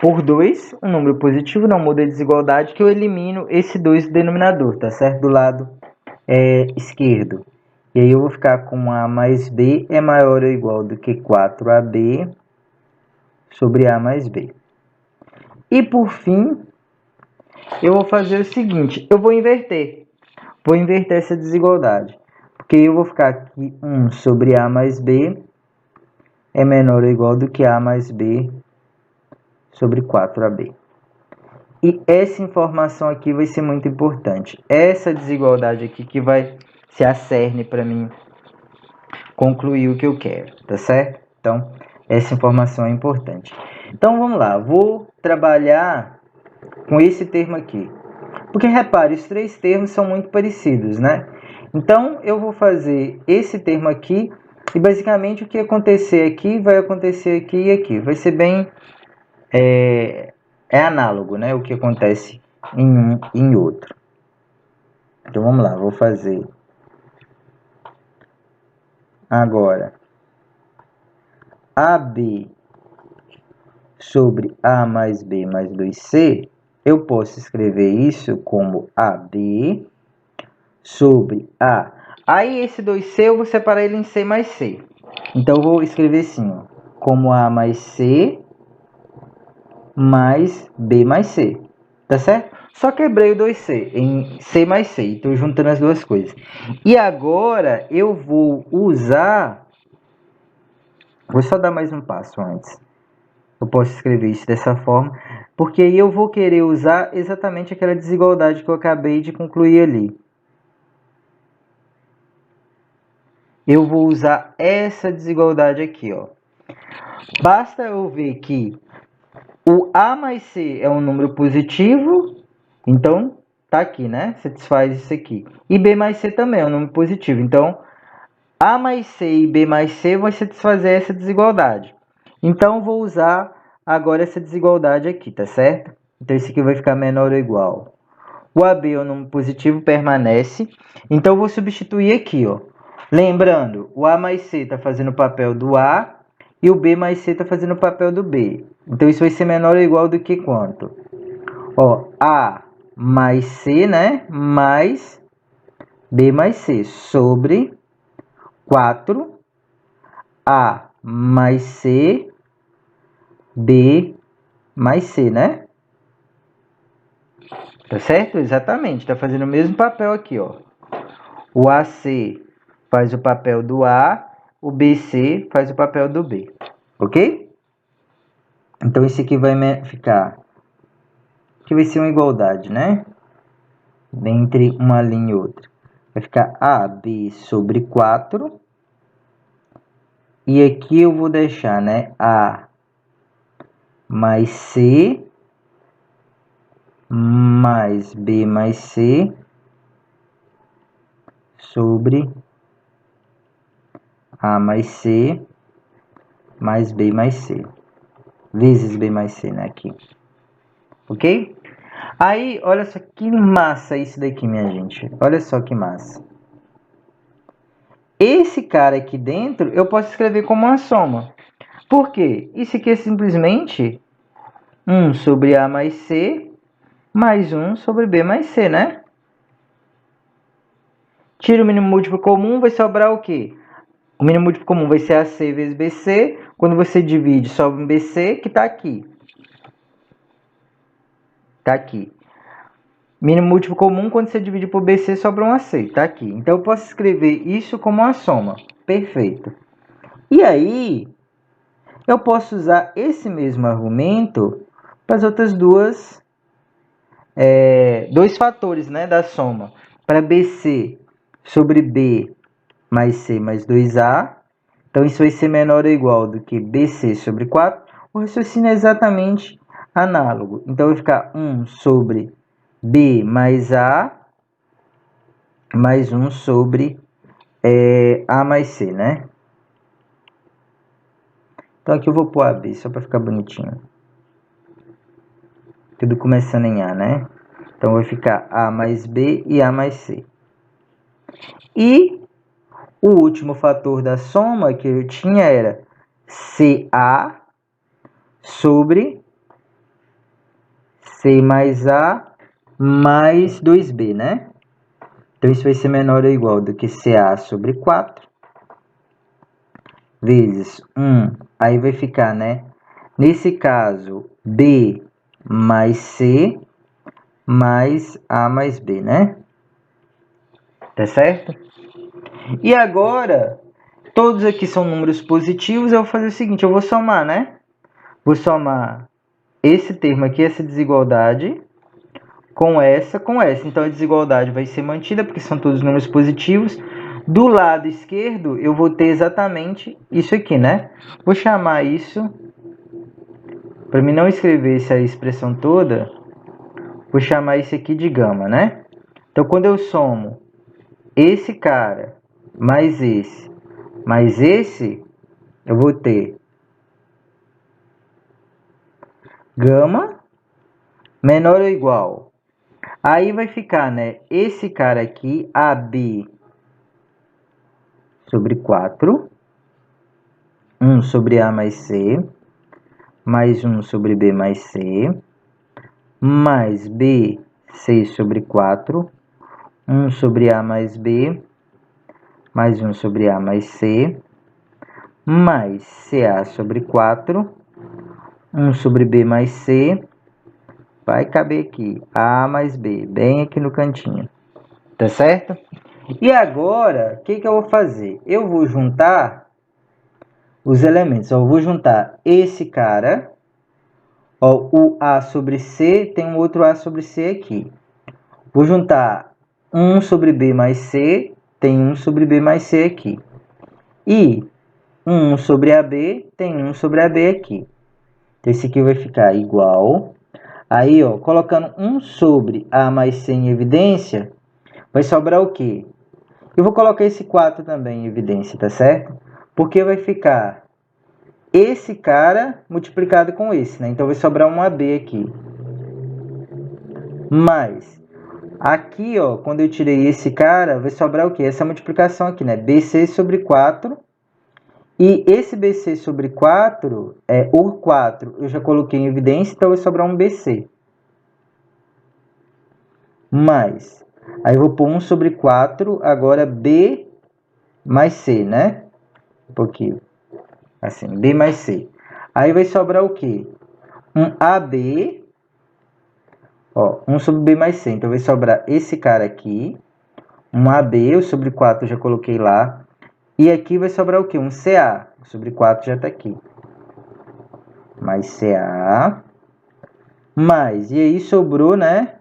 por 2, um número positivo, não muda a desigualdade, que eu elimino esse 2 do denominador, tá certo? Do lado esquerdo. E aí eu vou ficar com A mais B é maior ou igual do que 4AB sobre A mais B. E por fim, eu vou fazer o seguinte, eu vou inverter. Vou inverter essa desigualdade. Porque eu vou ficar aqui 1 sobre A mais B é menor ou igual do que A mais B sobre 4AB. E essa informação aqui vai ser muito importante. Essa desigualdade aqui que vai ser a cerne para mim concluir o que eu quero, tá certo? Então, essa informação é importante. Então, vamos lá. Vou trabalhar com esse termo aqui. Porque, repare, os três termos são muito parecidos, né? Então, eu vou fazer esse termo aqui e, basicamente, o que acontecer aqui vai acontecer aqui e aqui. Vai ser bem... É análogo, né? O que acontece em um e em outro. Então, vamos lá. Vou fazer agora AB sobre A mais B mais 2C. Eu posso escrever isso como AB sobre A. Aí, esse 2C, eu vou separar ele em C mais C. Então, eu vou escrever assim, ó, como A mais C mais B mais C. Tá certo? Só quebrei o 2C em C mais C. Estou juntando as duas coisas. E agora, eu vou usar... Vou só dar mais um passo antes. Eu posso escrever isso dessa forma, porque aí eu vou querer usar exatamente aquela desigualdade que eu acabei de concluir ali. Eu vou usar essa desigualdade aqui, ó. Basta eu ver que o A mais C é um número positivo, então tá aqui, né? Satisfaz isso aqui. E B mais C também é um número positivo, então A mais C e B mais C vão satisfazer essa desigualdade. Então, vou usar agora essa desigualdade aqui, tá certo? Então, isso aqui vai ficar menor ou igual. O AB é um número positivo, permanece. Então, eu vou substituir aqui, ó. Lembrando, o A mais C está fazendo o papel do A e o B mais C está fazendo o papel do B. Então, isso vai ser menor ou igual do que quanto? Ó, A mais C, né? Mais B mais C sobre 4A mais C, B mais C, né? Tá certo? Exatamente. Tá fazendo o mesmo papel aqui, ó. O AC faz o papel do A, o BC faz o papel do B. Ok? Então, isso aqui vai ficar... Aqui vai ser uma igualdade, né? Entre uma linha e outra. Vai ficar AB sobre 4. E aqui eu vou deixar, né, A mais C mais B mais C sobre A mais C mais B mais C. Vezes B mais C, né, aqui. Ok? Aí, olha só que massa isso daqui, minha gente. Olha só que massa. Esse cara aqui dentro, eu posso escrever como uma soma. Por quê? Isso aqui é simplesmente 1 sobre A mais C mais 1 sobre B mais C, né? Tira o mínimo múltiplo comum, vai sobrar o quê? O mínimo múltiplo comum vai ser AC vezes BC. Quando você divide, sobra um BC, que está aqui. Está aqui. Mínimo múltiplo comum, quando você divide por BC, sobra um AC. Está aqui. Então, eu posso escrever isso como uma soma. Perfeito. E aí, eu posso usar esse mesmo argumento para as outras dois fatores, né, da soma. Para BC sobre B mais C mais 2A. Então, isso vai ser menor ou igual do que BC sobre 4. O raciocínio é exatamente análogo. Então, vai ficar 1 sobre B mais A mais 1 sobre A mais C, né? Então, aqui eu vou pôr AB, só para ficar bonitinho. Tudo começando em A, né? Então, vai ficar A mais B e A mais C. E o último fator da soma que eu tinha era CA sobre C mais A mais 2B, né? Então, isso vai ser menor ou igual do que CA sobre 4 vezes 1. Aí vai ficar, né? Nesse caso, B mais C mais A mais B, né? Tá certo? E agora, todos aqui são números positivos, eu vou fazer o seguinte, eu vou somar, né? Vou somar esse termo aqui, essa desigualdade, com essa. Então, a desigualdade vai ser mantida, porque são todos números positivos. Do lado esquerdo, eu vou ter exatamente isso aqui, né? Vou chamar isso, para mim não escrever essa expressão toda, vou chamar isso aqui de gama, né? Então, quando eu somo esse cara mais esse, eu vou ter gama menor ou igual. Aí vai ficar, né, esse cara aqui, AB sobre 4, 1 sobre A mais C, mais 1 sobre B mais C, mais B, 6 sobre 4, 1 sobre A mais B, mais 1 sobre A mais C, mais CA sobre 4, 1 sobre B mais C, vai caber aqui, A mais B, bem aqui no cantinho, tá certo? E agora, o que eu vou fazer? Eu vou juntar os elementos, eu vou juntar esse cara, ó, o A sobre C, tem um outro A sobre C aqui. Vou juntar 1 sobre B mais C, tem 1 sobre B mais C aqui. E 1 sobre AB, tem 1 sobre AB aqui. Então, esse aqui vai ficar igual. Aí, ó, colocando 1 sobre A mais C em evidência, vai sobrar o quê? Eu vou colocar esse 4 também em evidência, tá certo? Porque vai ficar esse cara multiplicado com esse, né? Então, vai sobrar um AB aqui. Mas, aqui, ó, quando eu tirei esse cara, vai sobrar o quê? Essa multiplicação aqui, né? BC sobre 4. E esse BC sobre 4, o 4 eu já coloquei em evidência, então vai sobrar um BC. Mais, aí eu vou pôr 1 sobre 4, agora B mais C, né? Um pouquinho, assim, B mais C. Aí vai sobrar o quê? Um AB, ó, 1 sobre B mais C. Então vai sobrar esse cara aqui, um AB, o sobre 4 eu já coloquei lá. E aqui vai sobrar o quê? Um CA, o sobre 4 já está aqui. Mais CA, mais, e aí sobrou, né?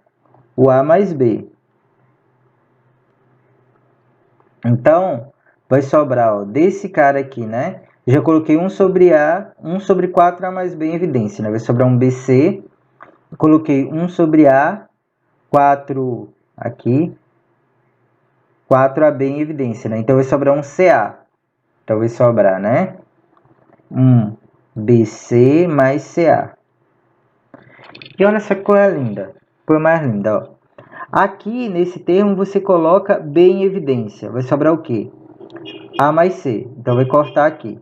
O A mais B. Então, vai sobrar, ó, desse cara aqui, né? Já coloquei 1 sobre A, 1 sobre 4A mais B em evidência, né? Vai sobrar um BC. Coloquei 1 sobre A, 4 aqui, 4AB em evidência, né? Então, vai sobrar um CA. Então, vai sobrar, né? Um BC mais CA. E olha essa cor linda. Cor mais linda, ó. Aqui, nesse termo, você coloca B em evidência. Vai sobrar o quê? A mais C. Então, vai cortar aqui.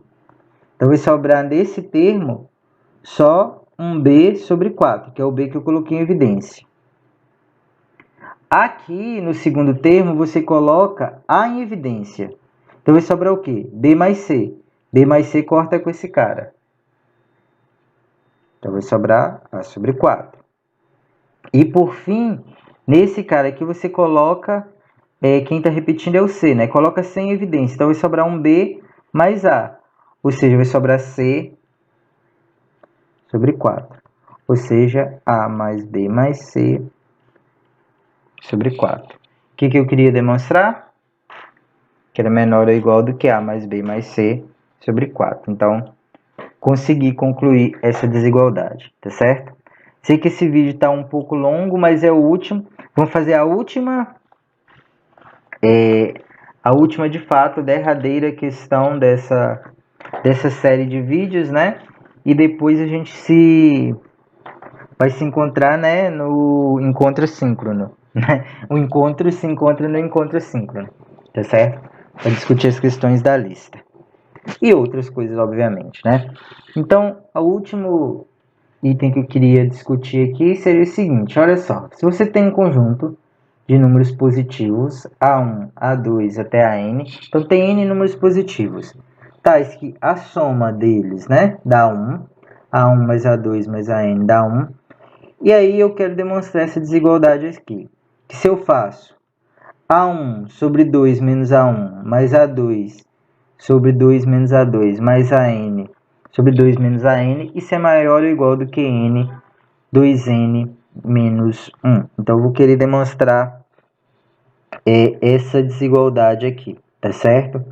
Então, vai sobrar nesse termo só um B sobre 4, que é o B que eu coloquei em evidência. Aqui, no segundo termo, você coloca A em evidência. Então, vai sobrar o quê? B mais C. B mais C corta com esse cara. Então, vai sobrar A sobre 4. E, por fim, nesse cara aqui, você coloca... quem está repetindo é o C, né? Coloca C em evidência. Então, vai sobrar um B mais A. Ou seja, vai sobrar C sobre 4. Ou seja, A mais B mais C sobre 4. O que eu queria demonstrar? Que era menor ou igual do que A mais B mais C sobre 4. Então, consegui concluir essa desigualdade, tá certo? Sei que esse vídeo está um pouco longo, mas é o último. Vamos fazer a última de fato, derradeira questão dessa série de vídeos, né? E depois a gente vai se encontrar, né, no encontro síncrono. Né? O encontro se encontra no encontro síncrono, tá certo? Para discutir as questões da lista. E outras coisas, obviamente, né? Então, o último item que eu queria discutir aqui seria o seguinte, olha só. Se você tem um conjunto de números positivos, A1, A2 até AN, então tem N números positivos, tais que a soma deles, né, dá 1, A1 mais A2 mais AN dá 1, e aí eu quero demonstrar essa desigualdade aqui, que se eu faço A1 sobre 2 menos A1 mais A2 sobre 2 menos A2 mais AN sobre 2 menos AN, isso é maior ou igual do que N, 2N menos 1. Então, eu vou querer demonstrar essa desigualdade aqui, tá certo?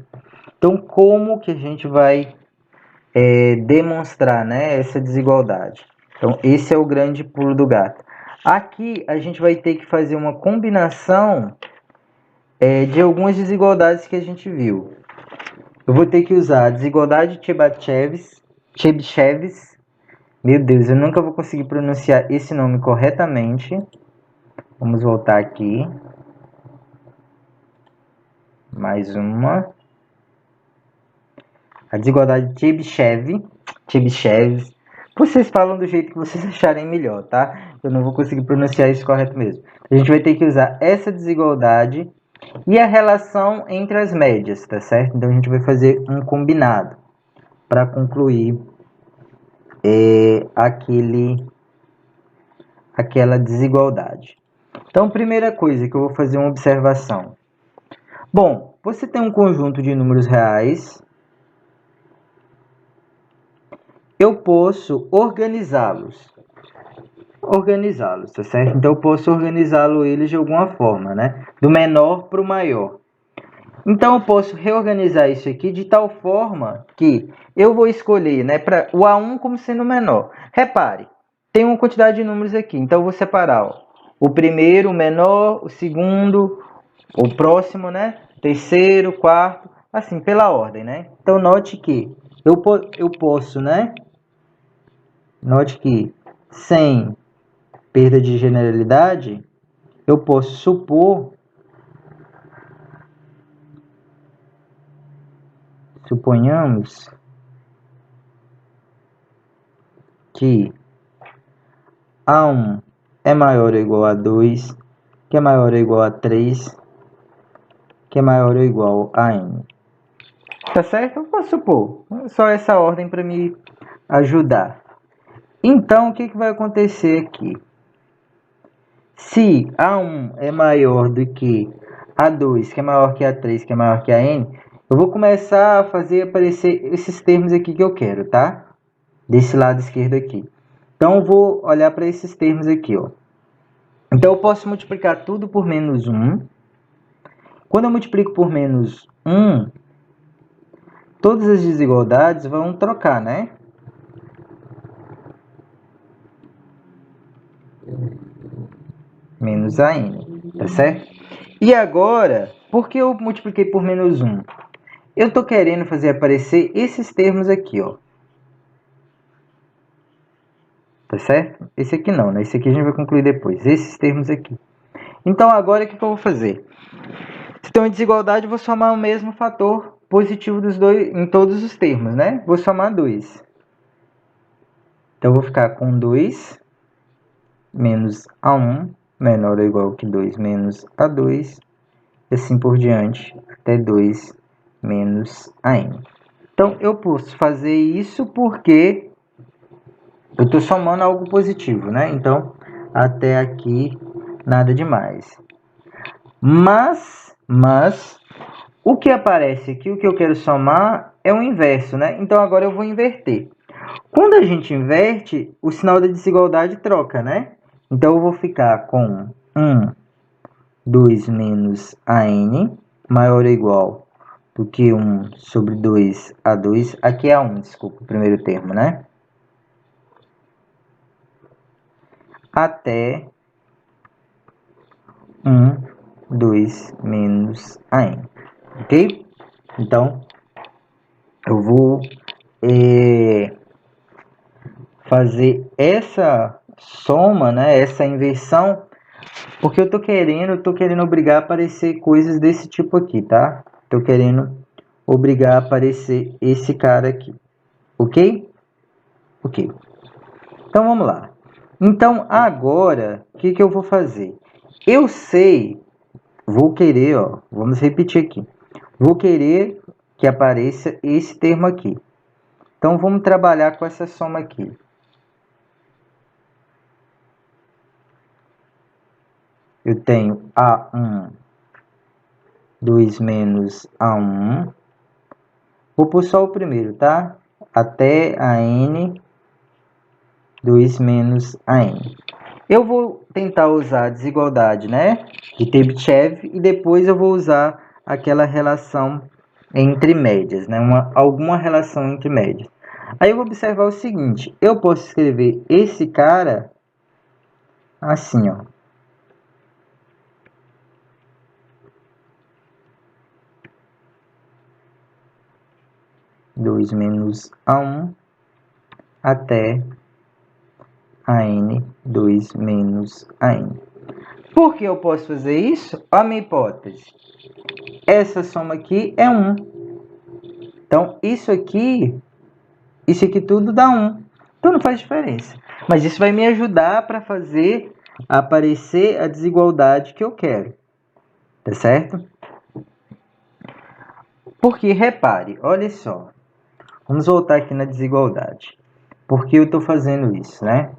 Então, como que a gente vai demonstrar, né, essa desigualdade? Então, esse é o grande pulo do gato. Aqui, a gente vai ter que fazer uma combinação de algumas desigualdades que a gente viu. Eu vou ter que usar a desigualdade Chebyshev. Meu Deus, eu nunca vou conseguir pronunciar esse nome corretamente. Vamos voltar aqui. Mais uma. A desigualdade Chebyshev. Vocês falam do jeito que vocês acharem melhor, tá? Eu não vou conseguir pronunciar isso correto mesmo. A gente vai ter que usar essa desigualdade e a relação entre as médias, tá certo? Então, a gente vai fazer um combinado para concluir aquela desigualdade. Então, primeira coisa que eu vou fazer uma observação. Bom, você tem um conjunto de números reais. Eu posso organizá-los. Tá certo? Então, eu posso organizá-los eles de alguma forma, né? Do menor para o maior. Então, eu posso reorganizar isso aqui de tal forma que eu vou escolher, né, o A1 como sendo menor. Repare, tem uma quantidade de números aqui. Então, eu vou separar, ó, o primeiro, o menor, o segundo, o próximo, né? Terceiro, quarto, assim, pela ordem, né? Então, note que eu posso, né? Note que, sem perda de generalidade, eu posso supor, suponhamos, que A1 é maior ou igual a 2, que é maior ou igual a 3, que é maior ou igual a N. Tá certo? Eu posso supor. Só essa ordem para me ajudar. Então, o que vai acontecer aqui? Se A1 é maior do que A2, que é maior que A3, que é maior que a N, eu vou começar a fazer aparecer esses termos aqui que eu quero, tá? Desse lado esquerdo aqui. Então, eu vou olhar para esses termos aqui, ó. Então, eu posso multiplicar tudo por menos 1. Quando eu multiplico por menos 1, todas as desigualdades vão trocar, né? Menos a n, tá certo? E agora, por que eu multipliquei por menos 1? Eu estou querendo fazer aparecer esses termos aqui, ó. Tá certo? Esse aqui não, né? Esse aqui a gente vai concluir depois. Esses termos aqui. Então, agora, o que eu vou fazer? Se tem uma desigualdade, eu vou somar o mesmo fator positivo dos dois em todos os termos, né? Vou somar 2. Então, eu vou ficar com 2 menos A1 menor ou igual que 2 menos A2. E assim por diante, até 2 menos AN. Então, eu posso fazer isso porque eu estou somando algo positivo, né? Então, até aqui, nada demais. Mas, o que aparece aqui, o que eu quero somar, é o inverso, né? Então, agora eu vou inverter. Quando a gente inverte, o sinal da desigualdade troca, né? Então, eu vou ficar com 2 menos AN maior ou igual do que 1 sobre 2 a 2. Aqui é 1, desculpa, o primeiro termo, né? Até 2 menos AN. Ok? Então, eu vou fazer essa soma, né? Essa inversão, porque eu tô querendo obrigar a aparecer coisas desse tipo aqui, tá? Tô querendo obrigar a aparecer esse cara aqui. Ok? Ok. Então, vamos lá. Então, agora, o que eu vou fazer? Eu sei, vou querer, ó, vamos repetir aqui. Vou querer que apareça esse termo aqui. Então, vamos trabalhar com essa soma aqui. Eu tenho A1, 2 menos A1. Vou pôr só o primeiro, tá? Até a n, 2 menos a n. Eu vou tentar usar a desigualdade, né, de Chebyshev, e depois eu vou usar aquela relação entre médias, né, alguma relação entre médias. Aí eu vou observar o seguinte, eu posso escrever esse cara assim, ó. Dois menos A1 até a n, 2 menos a n. Por que eu posso fazer isso? A minha hipótese. Essa soma aqui é 1. Então, isso aqui tudo dá 1. Então, não faz diferença. Mas isso vai me ajudar para fazer aparecer a desigualdade que eu quero. Tá certo? Porque, repare, olha só. Vamos voltar aqui na desigualdade. Por que eu estou fazendo isso, né?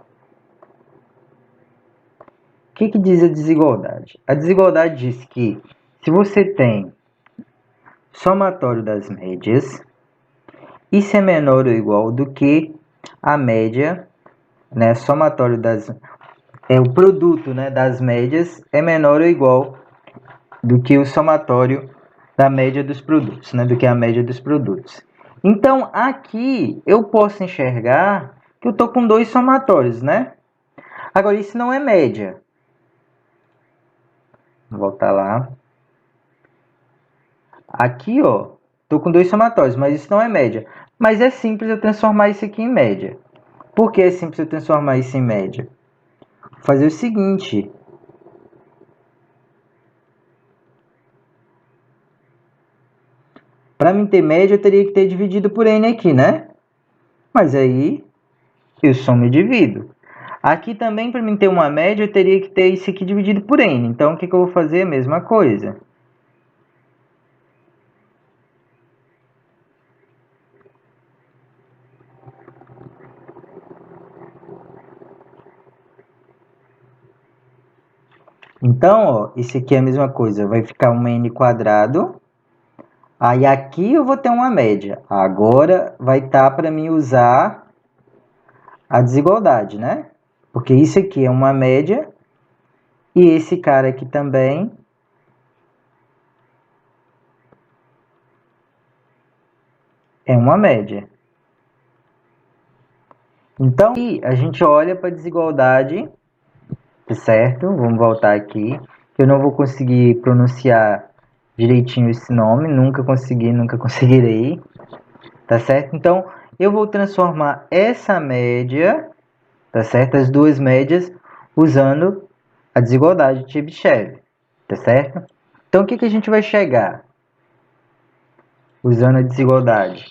O que diz a desigualdade? A desigualdade diz que se você tem somatório das médias, isso é menor ou igual do que a média, né, somatório das... o produto, né, das médias é menor ou igual do que o somatório da média dos produtos, né, do que a média dos produtos. Então, aqui eu posso enxergar que eu estou com dois somatórios, né? Agora, isso não é média. Vou voltar lá. Aqui, ó, estou com dois somatórios, mas isso não é média. Mas é simples eu transformar isso aqui em média. Por que é simples eu transformar isso em média? Vou fazer o seguinte. Para mim ter média, eu teria que ter dividido por n aqui, né? Mas aí, eu somo e divido. Aqui também, para mim ter uma média, eu teria que ter isso aqui dividido por n. Então, o que eu vou fazer? A mesma coisa. Então, ó, isso aqui é a mesma coisa. Vai ficar um n quadrado. Aí aqui eu vou ter uma média. Agora vai estar para mim usar a desigualdade, né? Porque isso aqui é uma média. E esse cara aqui também é uma média. Então, a gente olha para a desigualdade, certo? Vamos voltar aqui, que eu não vou conseguir pronunciar direitinho esse nome, nunca consegui, nunca conseguirei, tá certo? Então, eu vou transformar essa média, tá certo? As duas médias, usando a desigualdade de Chebyshev, tá certo? Então, o que a gente vai chegar usando a desigualdade?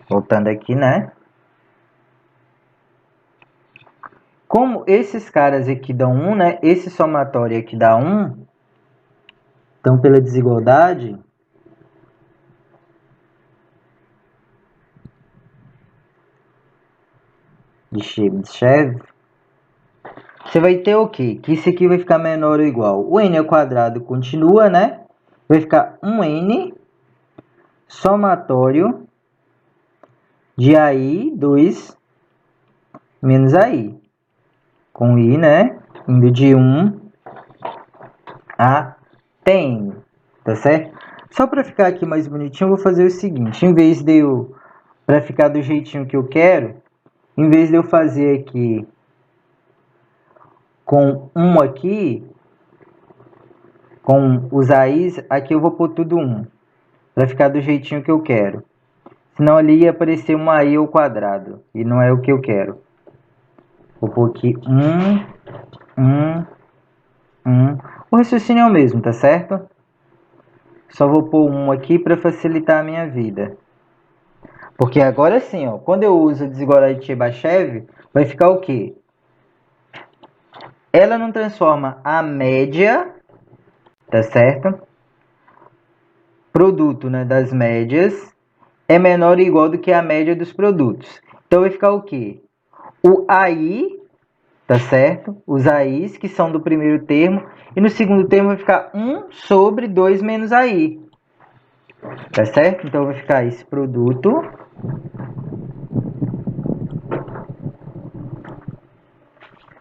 Voltando aqui, né? Como esses caras aqui dão 1, né? Esse somatório aqui dá 1. Então, pela desigualdade, de Chebyshev, você vai ter o quê? Que isso aqui vai ficar menor ou igual. O n ao quadrado continua, né? Vai ficar 1n somatório de AI 2 menos AI. Com I, né? Indo de 1 até n. Tá certo? Só para ficar aqui mais bonitinho, eu vou fazer o seguinte. Em vez de eu... Para ficar do jeitinho que eu quero, em vez de eu fazer aqui com 1 aqui, com os AIs, aqui eu vou pôr tudo 1. Para ficar do jeitinho que eu quero. Senão ali ia aparecer uma AI ao quadrado. E não é o que eu quero. Vou pôr aqui 1. O raciocínio é o mesmo, tá certo? Só vou pôr 1 aqui para facilitar a minha vida. Porque agora sim, ó, quando eu uso a desigualdade de Chebyshev, vai ficar o quê? Ela não transforma a média, tá certo? Produto, né, das médias é menor ou igual do que a média dos produtos. Então vai ficar o quê? O AI, tá certo? Os AIs, que são do primeiro termo, e no segundo termo vai ficar 1 sobre 2 menos AI. Tá certo? Então vai ficar esse produto.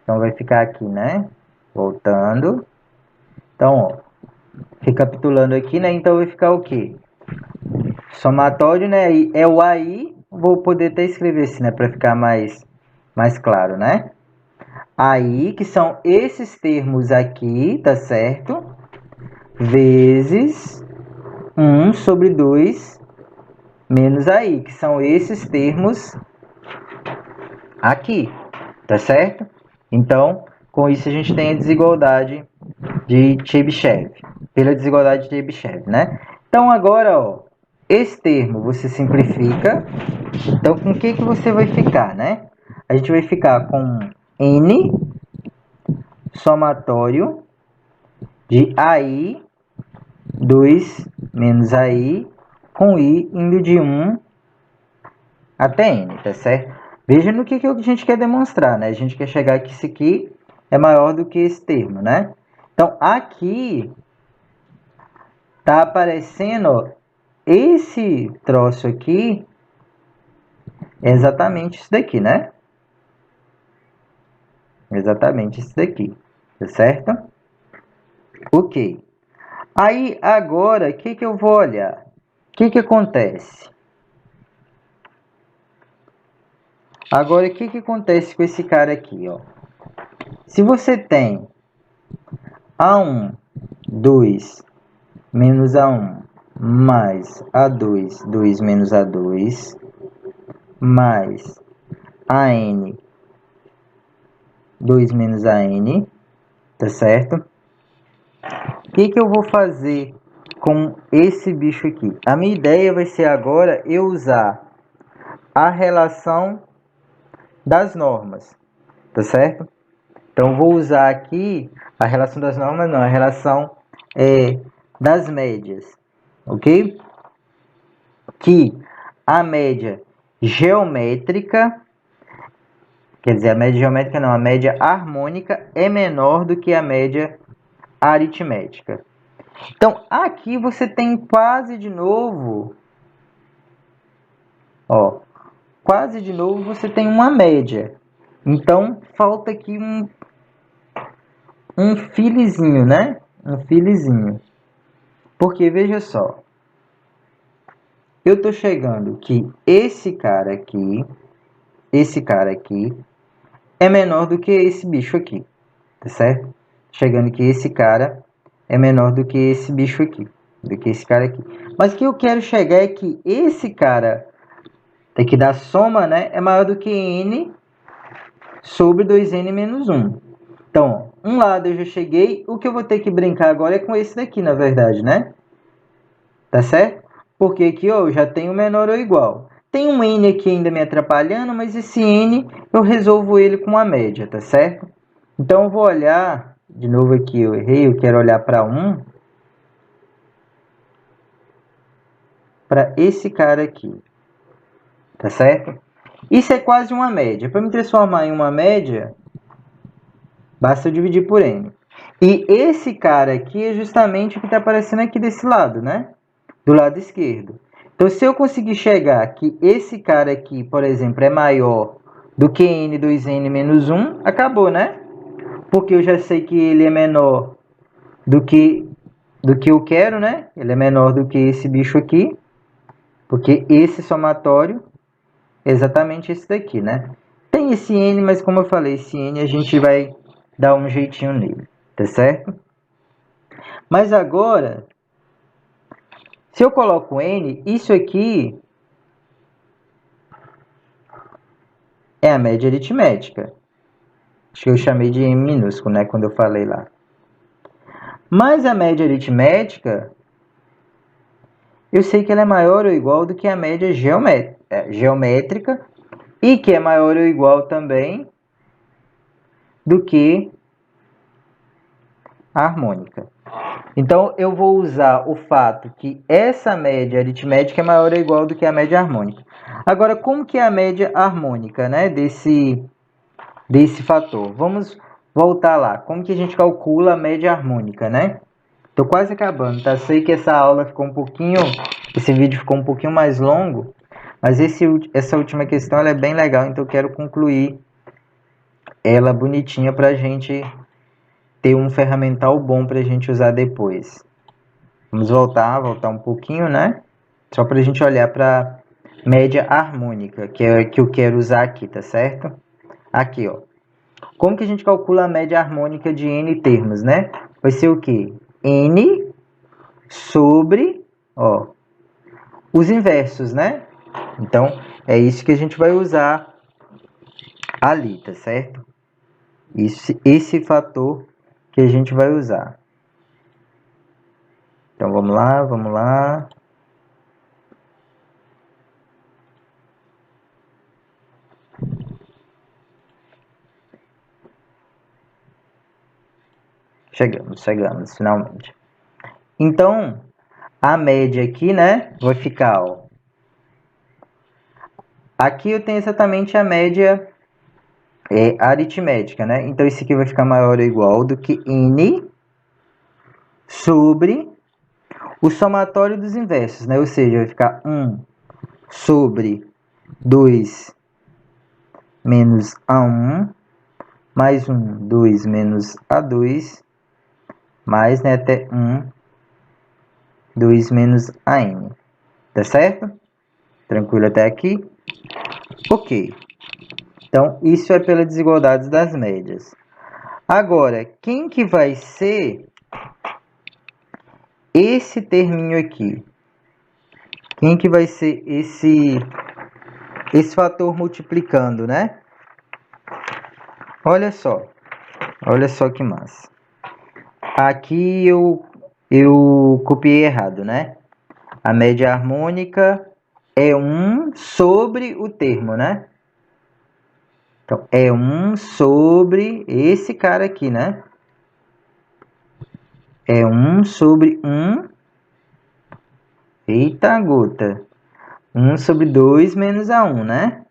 Então vai ficar aqui, né? Voltando. Então, ó, recapitulando aqui, né? Então vai ficar o quê? Somatório, né? É o AI. Vou poder até escrever assim, né? Para ficar mais claro, né? AI, que são esses termos aqui, tá certo? Vezes 1 sobre 2 menos AI, que são esses termos aqui, tá certo? Então, com isso a gente tem a desigualdade de Chebyshev, pela desigualdade de Chebyshev, né? Então, agora, ó, esse termo você simplifica. Então, com o que você vai ficar, né? A gente vai ficar com n somatório de AI 2 menos AI com I indo de 1 até n, tá certo? Veja no que a gente quer demonstrar, né? A gente quer chegar que isso aqui é maior do que esse termo, né? Então, aqui tá aparecendo, ó, esse troço aqui é exatamente isso daqui, né? Exatamente isso daqui, tá certo? Ok. Aí, agora, o que eu vou olhar? O que acontece? Agora, o que acontece com esse cara aqui, ó? Se você tem A1, 2 menos A1 mais A2, 2 menos A2, mais AN, 2 menos AN, tá certo? O que eu vou fazer com esse bicho aqui? A minha ideia vai ser agora eu usar a relação das normas, tá certo? Então, vou usar aqui a relação das normas, não, a relação das médias, ok? Que a média geométrica, quer dizer, a média geométrica não, a média harmônica é menor do que a média aritmética. Então, aqui você tem quase de novo, ó, quase de novo você tem uma média. Então, falta aqui um filizinho, né? Um filizinho. Porque, veja só, eu estou chegando que esse cara aqui é menor do que esse bicho aqui, tá certo? Chegando que esse cara é menor do que esse bicho aqui, do que esse cara aqui. Mas o que eu quero chegar é que esse cara aqui da soma, né, é maior do que n sobre 2n menos 1. Então, um lado eu já cheguei, o que eu vou ter que brincar agora é com esse daqui, na verdade, né? Tá certo? Porque aqui, ó, eu já tenho menor ou igual. Tem um n aqui ainda me atrapalhando, mas esse n eu resolvo ele com a média, tá certo? Então, eu vou olhar, de novo aqui eu errei, eu quero olhar para 1, para esse cara aqui, tá certo? Isso é quase uma média. Para me transformar em uma média, basta eu dividir por n. E esse cara aqui é justamente o que está aparecendo aqui desse lado, né? Do lado esquerdo. Então, se eu conseguir chegar que esse cara aqui, por exemplo, é maior do que n 2n menos 1, acabou, né? Porque eu já sei que ele é menor do que eu quero, né? Ele é menor do que esse bicho aqui, porque esse somatório é exatamente esse daqui, né? Tem esse n, mas como eu falei, esse n a gente vai dar um jeitinho nele, tá certo? Mas agora, se eu coloco n, isso aqui é a média aritmética. Acho que eu chamei de m minúsculo, né, quando eu falei lá. Mas a média aritmética, eu sei que ela é maior ou igual do que a média geométrica e que é maior ou igual também do que a harmônica. Então, eu vou usar o fato que essa média aritmética é maior ou igual do que a média harmônica. Agora, como que é a média harmônica, né, desse fator? Vamos voltar lá. Como que a gente calcula a média harmônica, né? Tô quase acabando, tá? Sei que essa aula ficou um pouquinho... Esse vídeo ficou um pouquinho mais longo, mas essa última questão ela é bem legal, então eu quero concluir ela bonitinha pra gente ter um ferramental bom pra gente usar depois. Vamos voltar um pouquinho, né? Só pra gente olhar pra média harmônica, que é que eu quero usar aqui, tá certo? Aqui, ó. Como que a gente calcula a média harmônica de n termos, né? Vai ser o quê? N sobre, ó, os inversos, né? Então, é isso que a gente vai usar ali, tá certo? Esse fator que a gente vai usar. Então, vamos lá, vamos lá. Chegamos, finalmente. Então, a média aqui, né, vai ficar, ó. Aqui eu tenho exatamente a média aritmética, né? Então, isso aqui vai ficar maior ou igual do que n sobre o somatório dos inversos, né? Ou seja, vai ficar 1 sobre 2 menos A1, mais 1, 2 menos A2, mais, né, até 1, 2 menos AN. Tá certo? Tranquilo até aqui? Ok. Então, isso é pela desigualdade das médias. Agora, quem que vai ser esse terminho aqui? Quem que vai ser esse fator multiplicando, né? Olha só que massa. Aqui eu copiei errado, né? A média harmônica é 1 sobre o termo, né? Então, é 1 sobre esse cara aqui, né? É 1 sobre 1. Eita, gota. 1 sobre 2 menos A1, né?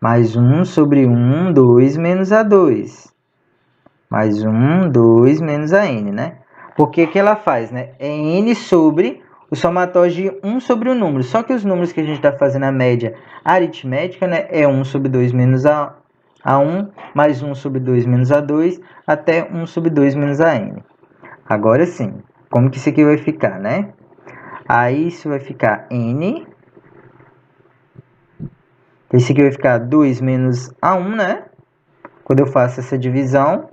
Mais 1 sobre 1, 2 menos A2. Mais 1, 2 menos AN, né? Porque que ela faz, né? É N sobre o somatório de 1 sobre o número. Só que os números que a gente está fazendo a média aritmética, né? É 1 sobre 2 menos A1, mais 1 sobre 2 menos A2, até 1 sobre 2 menos AN. Agora sim, como que isso aqui vai ficar, né? Aí isso vai ficar N. Esse aqui vai ficar 2 menos A1, né? Quando eu faço essa divisão.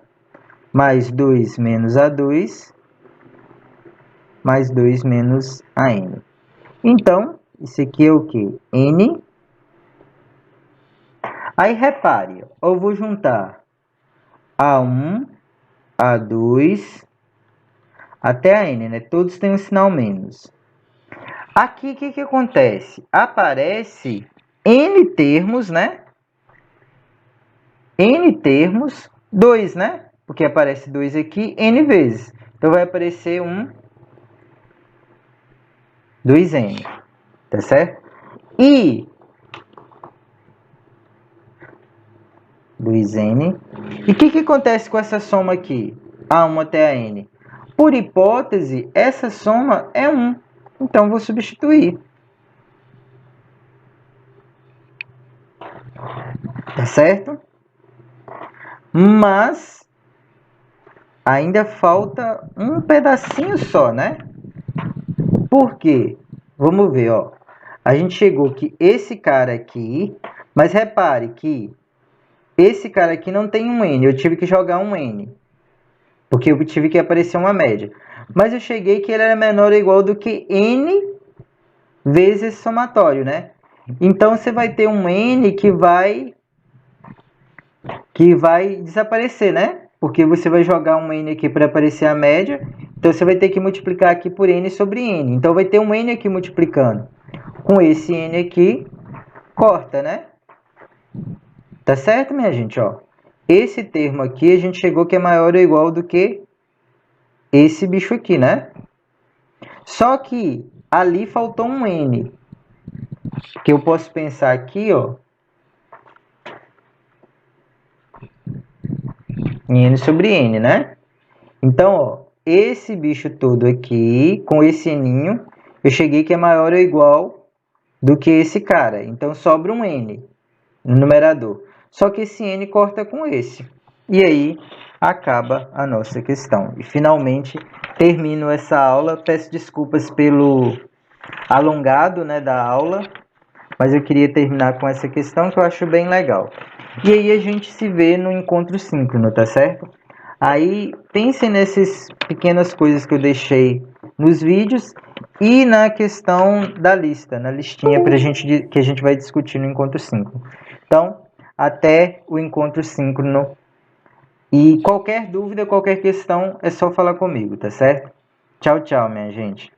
Mais 2 menos A2. Mais 2 menos AN. Então, isso aqui é o que? N. Aí, repare, eu vou juntar A1, A2, até a N, né? Todos têm um sinal menos. Aqui, o que acontece? Aparece N termos, né? N termos, 2, né? Porque aparece 2 aqui, N vezes. Então, vai aparecer 2N, tá certo? E 2N. E o que acontece com essa soma aqui? A1 até a N. Por hipótese, essa soma é 1. Então, vou substituir. Tá certo? Mas ainda falta um pedacinho só, né? Por quê? Vamos ver, ó. A gente chegou que esse cara aqui... Mas repare que esse cara aqui não tem um N. Eu tive que jogar um N. Porque eu tive que aparecer uma média. Mas eu cheguei que ele era menor ou igual do que N vezes esse somatório, né? Então, você vai ter um N que vai desaparecer, né? Porque você vai jogar um N aqui para aparecer a média. Então, você vai ter que multiplicar aqui por N sobre N. Então, vai ter um N aqui multiplicando. Com esse N aqui, corta, né? Tá certo, minha gente? Ó, esse termo aqui, a gente chegou que é maior ou igual do que esse bicho aqui, né? Só que ali faltou um N. Que eu posso pensar aqui, ó, em N sobre N, né? Então, ó, esse bicho todo aqui, com esse Ninho, eu cheguei que é maior ou igual do que esse cara. Então, sobra um N no numerador. Só que esse N corta com esse. E aí, acaba a nossa questão. E, finalmente, termino essa aula. Peço desculpas pelo alongado, né, da aula. Mas eu queria terminar com essa questão que eu acho bem legal. E aí a gente se vê no encontro síncrono, tá certo? Aí pensem nessas pequenas coisas que eu deixei nos vídeos e na questão da lista, na listinha que a gente vai discutir no encontro síncrono. Então, até o encontro síncrono. E qualquer dúvida, qualquer questão, é só falar comigo, tá certo? Tchau, tchau, minha gente.